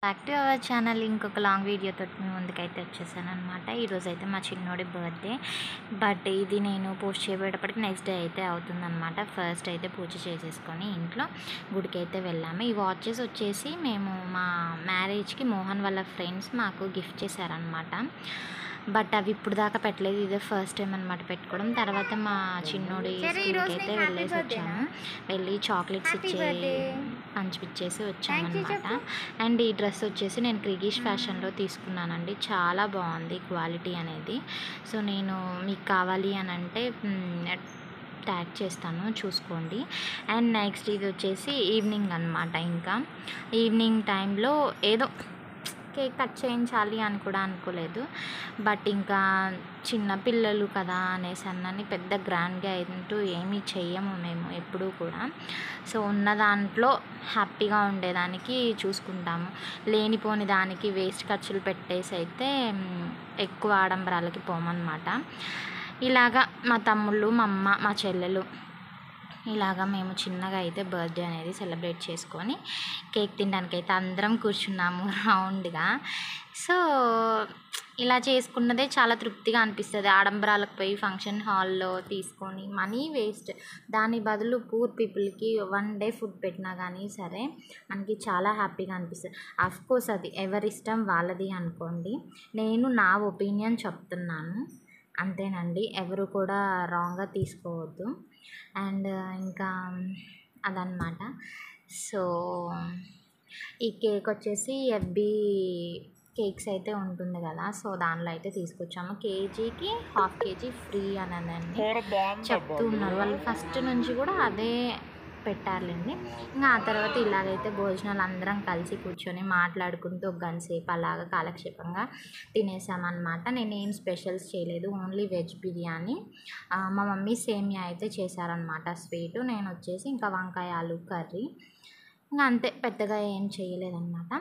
Back to our channel. ఇంకొక long వీడియోతో మీ ముందుకైతే వచ్చేసాను అనమాట. ఈరోజైతే మా చిన్నోడి బర్త్డే. బట్ ఇది నేను పోస్ట్ చేయబోయేటప్పటికి నెక్స్ట్ డే అయితే అవుతుందన్నమాట. ఫస్ట్ అయితే పూజ చేసేసుకొని ఇంట్లో గుడికి అయితే వెళ్ళాము. ఈ వాచెస్ వచ్చేసి మేము మా మ్యారేజ్కి మోహన్ వాళ్ళ ఫ్రెండ్స్ మాకు గిఫ్ట్ చేశారనమాట. బట్ అవి ఇప్పుడు దాకా పెట్టలేదు, ఇదే ఫస్ట్ టైం అనమాట పెట్టుకోవడం. తర్వాత మా చిన్నోడి స్కూల్కి అయితే వెళ్ళేసి వచ్చాము. వెళ్ళి చాక్లెట్స్ పంచిపిచ్చేసి వచ్చామన్నమాట. అండ్ ఈ డ్రెస్ వచ్చేసి నేను క్రిగిష్ ఫ్యాషన్లో తీసుకున్నానండి. చాలా బాగుంది క్వాలిటీ అనేది. సో నేను మీకు కావాలి అని అంటే ట్యాగ్ చేస్తాను, చూసుకోండి. అండ్ నెక్స్ట్ ఇది వచ్చేసి ఈవినింగ్ అనమాట. ఇంకా ఈవినింగ్ టైంలో ఏదో కేక్ కట్ చేయించాలి అని కూడా అనుకోలేదు. బట్ ఇంకా చిన్న పిల్లలు కదా అనేసి అన్నని పెద్ద గ్రాండ్గా అంటూ ఏమీ చెయ్యము మేము ఎప్పుడూ కూడా. సో ఉన్న దాంట్లో హ్యాపీగా ఉండేదానికి చూసుకుంటాము. లేనిపోని దానికి వేస్ట్ ఖర్చులు పెట్టేసి అయితే ఎక్కువ ఆడంబరాలకి పోమన్నమాట. ఇలాగా మా తమ్ముళ్ళు, మా అమ్మ, మా చెల్లెలు ఇలాగా మేము చిన్నగా అయితే బర్త్డే అనేది సెలబ్రేట్ చేసుకొని కేక్ తినడానికి అయితే అందరం కూర్చున్నాము రౌండ్గా. సో ఇలా చేసుకున్నదే చాలా తృప్తిగా అనిపిస్తుంది. ఆడంబరాలకు పోయి ఫంక్షన్ హాల్లో తీసుకొని మనీ వేస్ట్, దాని బదులు పూర్ పీపుల్కి వన్ డే ఫుడ్ పెట్టినా కానీ సరే మనకి చాలా హ్యాపీగా అనిపిస్తుంది. అఫ్కోర్స్ అది ఎవరిష్టం వాళ్ళది అనుకోండి. నేను నా ఒపీనియన్ చెప్తున్నాను అంతేనండి, ఎవరు కూడా రాంగ్గా తీసుకోవద్దు. అండ్ ఇంకా అదనమాట. సో ఈ కేక్ వచ్చేసి ఎఫ్బీ కేక్స్ అయితే ఉంటుంది కదా, సో దానిలో అయితే తీసుకొచ్చాము. కేజీకి ½ కేజీ ఫ్రీ అని చెప్తూ ఉన్నారు వాళ్ళు. ఫస్ట్ నుంచి కూడా అదే పెట్టారులేండి. ఇంకా ఆ తర్వాత ఇలాగైతే భోజనాలు అందరం కలిసి కూర్చొని మాట్లాడుకుంటూ ఒక గంట సేపు అలాగా కాలక్షేపంగా తినేసామన్నమాట. నేనేం స్పెషల్స్ చేయలేదు, ఓన్లీ వెజ్ బిర్యానీ. మా మమ్మీ సేమియా అయితే చేశారనమాట స్వీటు. నేను వచ్చేసి ఇంకా వంకాయ ఆలు కర్రీ, ఇంకా అంతే, పెద్దగా ఏం చేయలేదన్నమాట.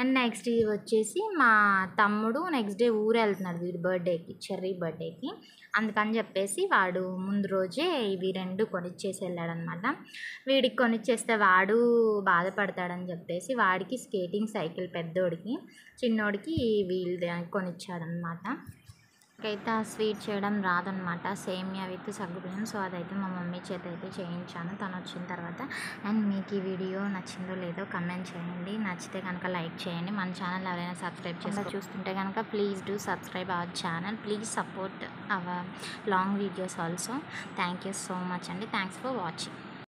అండ్ నెక్స్ట్ ఇది వచ్చేసి మా తమ్ముడు నెక్స్ట్ డే ఊరు వెళ్తున్నాడు వీడి బర్త్డేకి, చెర్రీ బర్త్డేకి. అందుకని చెప్పేసి వాడు ముందు రోజే ఇవి 2 కొనిచ్చేసి వెళ్ళాడనమాట. వీడికి కొనిచ్చేస్తే వాడు బాధపడతాడని చెప్పేసి వాడికి స్కేటింగ్ సైకిల్ పెద్దోడికి, చిన్నోడికి వీల్ కొనిచ్చాడనమాట. నాకైతే ఆ స్వీట్ చేయడం రాదనమాట, సేమియా విత్ సగ్గుబియ్యం. సో అదైతే మా మమ్మీ చేత అయితే చేయించాను తను వచ్చిన తర్వాత. అండ్ మీకు ఈ వీడియో నచ్చిందో లేదో కమెంట్ చేయండి. నచ్చితే కనుక లైక్ చేయండి. మన ఛానల్ ఎవరైనా సబ్స్క్రైబ్ చేసి చూస్తుంటే కనుక please do subscribe our channel. Please support our long videos also. Thank you so much అండి. Thanks for watching.